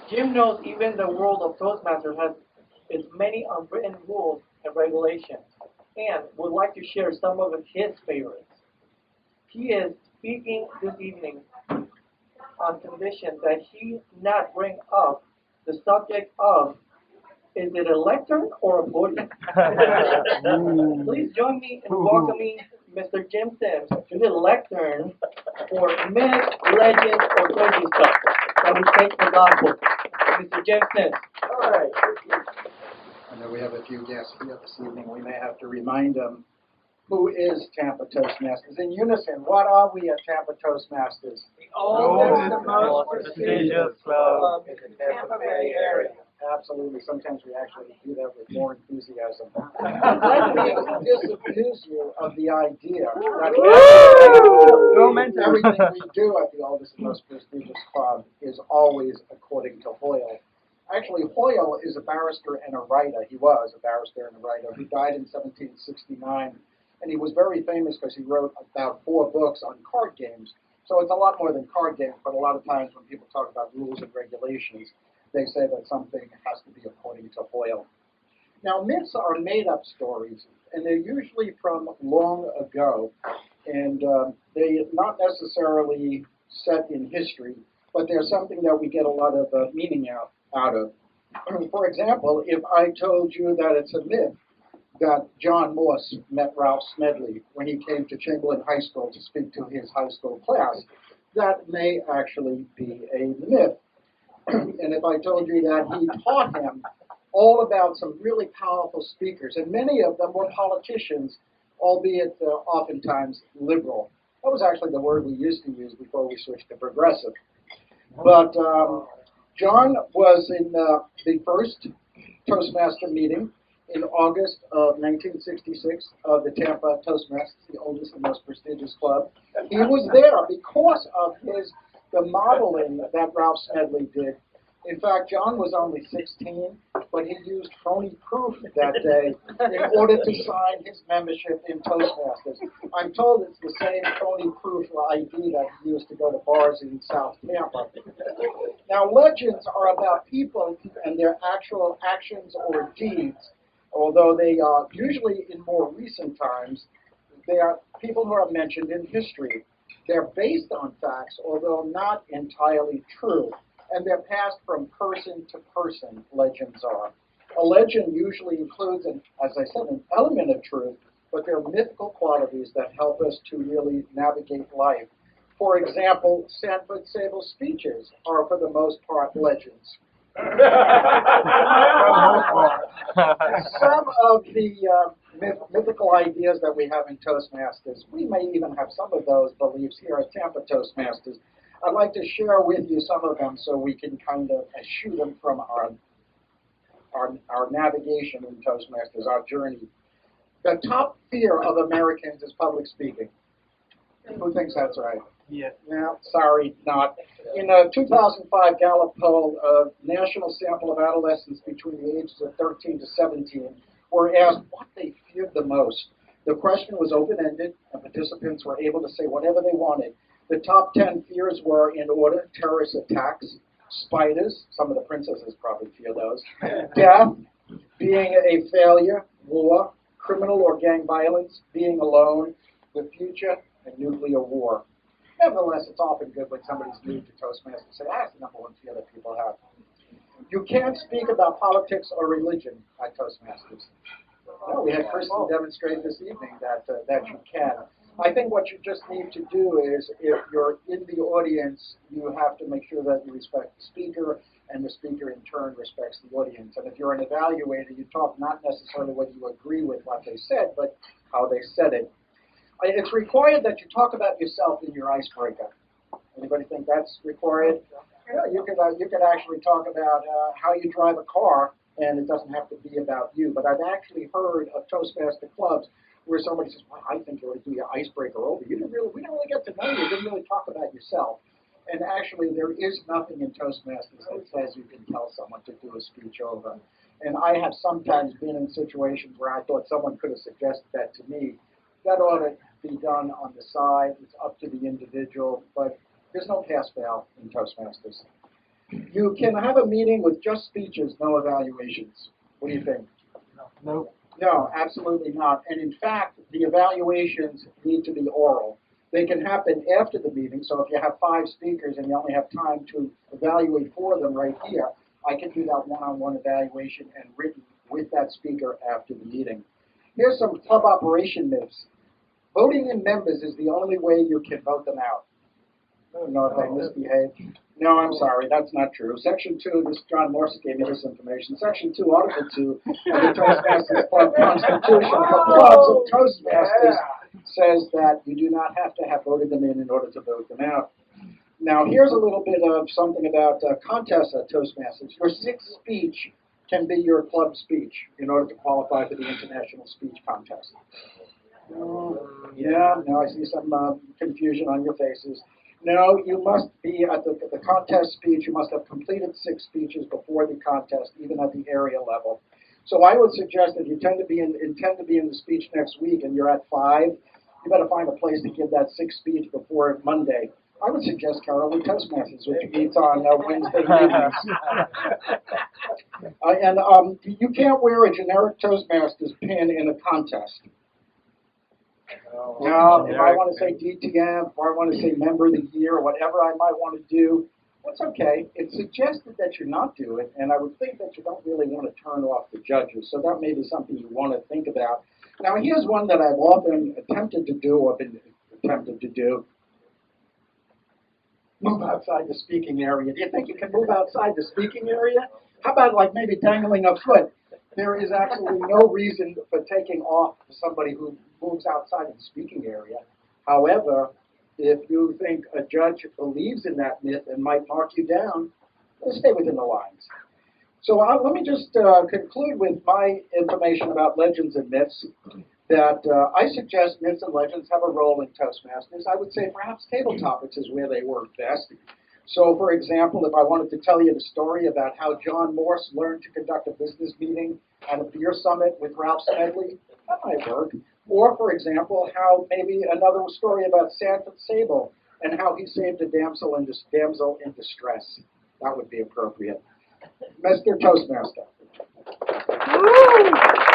Jim knows even the world of Toastmasters has its many unwritten rules and regulations, and would like to share some of his favorites. He is speaking this evening on condition that he not bring up the subject of is it a lectern or a podium? Please join me in welcoming Mr. Jim Simms to the lectern for myths, legends, or crazy stuff that we take the gospel. Mr. Jim Simms. All right. I know we have a few guests here this evening. We may have to remind them who is Tampa Toastmasters. In unison, what are we at Tampa Toastmasters? The oldest and most prestigious club in the Tampa Bay area. Absolutely. Sometimes we actually do that with more enthusiasm. Let me disabuse you of the idea that everything we do at the oldest and most prestigious club is always according to Hoyle. Actually, Hoyle is a barrister and a writer. He was a barrister and a writer who died in 1769. And he was very famous because he wrote about 4 books on card games. So it's a lot more than card games, but a lot of times when people talk about rules and regulations, they say that something has to be according to Hoyle. Now, myths are made-up stories, and they're usually from long ago, and they're not necessarily set in history, but they're something that we get a lot of meaning out of. For example, if I told you that it's a myth that John Morse met Ralph Smedley when he came to Chamberlain High School to speak to his high school class, that may actually be a myth. And if I told you that he taught him all about some really powerful speakers, and many of them were politicians, albeit oftentimes liberal. That was actually the word we used to use before we switched to progressive. But John was in the first Toastmaster meeting in August of 1966 of the Tampa Toastmasters, the oldest and most prestigious club. He was there because of the modeling that Ralph Smedley did. In fact, John was only 16, but he used phony proof that day in order to sign his membership in Toastmasters. I'm told it's the same phony proof ID that he used to go to bars in South Tampa. Now, legends are about people and their actual actions or deeds, although they are usually in more recent times. They are people who are mentioned in history. They're based on facts, although not entirely true, and they're passed from person to person, legends are. A legend usually includes, as I said, an element of truth, but there are mythical qualities that help us to really navigate life. For example, Sanford Sable's speeches are, for the most part, legends. Some of the mythical ideas that we have in Toastmasters, we may even have some of those beliefs here at Tampa Toastmasters. I'd like to share with you some of them so we can kind of eschew them from our navigation in Toastmasters, our journey. The top fear of Americans is public speaking. Who thinks that's right? Yeah. No, sorry, not. In a 2005 Gallup poll, a national sample of adolescents between the ages of 13 to 17 were asked what they feared the most. The question was open-ended, and participants were able to say whatever they wanted. The top 10 fears were, in order: terrorist attacks, spiders, some of the princesses probably fear those, death, being a failure, war, criminal or gang violence, being alone, the future, and nuclear war. Nevertheless, it's often good when somebody's new to Toastmasters to say, that's the number one fear that people have. You can't speak about politics or religion at Toastmasters. No, we had Kristen demonstrate this evening that you can. I think what you just need to do is, if you're in the audience, you have to make sure that you respect the speaker, and the speaker in turn respects the audience. And if you're an evaluator, you talk not necessarily whether you agree with what they said, but how they said it. It's required that you talk about yourself in your icebreaker. Anybody think that's required? Yeah, you could actually talk about how you drive a car, and it doesn't have to be about you. But I've actually heard of Toastmaster clubs where somebody says, well, I think you ought to do your icebreaker over. We didn't really get to know you. You didn't really talk about yourself. And actually, there is nothing in Toastmasters that says you can tell someone to do a speech over. And I have sometimes been in situations where I thought someone could have suggested that to me. That ought to be done on the side. It's up to the individual, but there's no pass-fail in Toastmasters. You can have a meeting with just speeches, no evaluations. What do you think? Nope. No, absolutely not. And in fact, the evaluations need to be oral. They can happen after the meeting, so if you have 5 speakers and you only have time to evaluate 4 of them right here, I can do that one-on-one evaluation and written with that speaker after the meeting. Here's some club operation myths. Voting in members is the only way you can vote them out. I don't know if I misbehaved. No, I'm sorry, that's not true. Section 2, this John Morse gave me this information. Section 2, Article 2 of the Toastmasters Club Constitution for clubs of Toastmasters says that you do not have to have voted them in order to vote them out. Now, here's a little bit of something about contests at Toastmasters. Your 6th speech can be your club speech in order to qualify for the International Speech Contest. Yeah, now I see some confusion on your faces. No, you must be at the contest speech. You must have completed 6 speeches before the contest, even at the area level. So I would suggest that you intend to be in the speech next week, and you're at 5. You better find a place to give that 6th speech before Monday. I would suggest Carolyn Toastmasters, which meets on Wednesday evenings. And you can't wear a generic Toastmasters pin in a contest. Now, if I want to say DTM, or I want to say Member of the Year, or whatever I might want to do, that's okay. It's suggested that you not do it, and I would think that you don't really want to turn off the judges, so that may be something you want to think about. Now, here's one that I've often attempted to do, or been attempted to do. Move outside the speaking area. Do you think you can move outside the speaking area? How about like maybe dangling a foot? There is absolutely no reason for taking off somebody who moves outside the speaking area. However, if you think a judge believes in that myth and might mark you down, stay within the lines. So let me just conclude with my information about legends and myths, that I suggest myths and legends have a role in Toastmasters. I would say perhaps table topics is where they work best. So, for example, if I wanted to tell you the story about how John Morse learned to conduct a business meeting at a beer summit with Ralph Smedley, that might work. Or, for example, how maybe another story about Santa Sable and how he saved a damsel in distress. That would be appropriate. Mr. Toastmaster. Woo!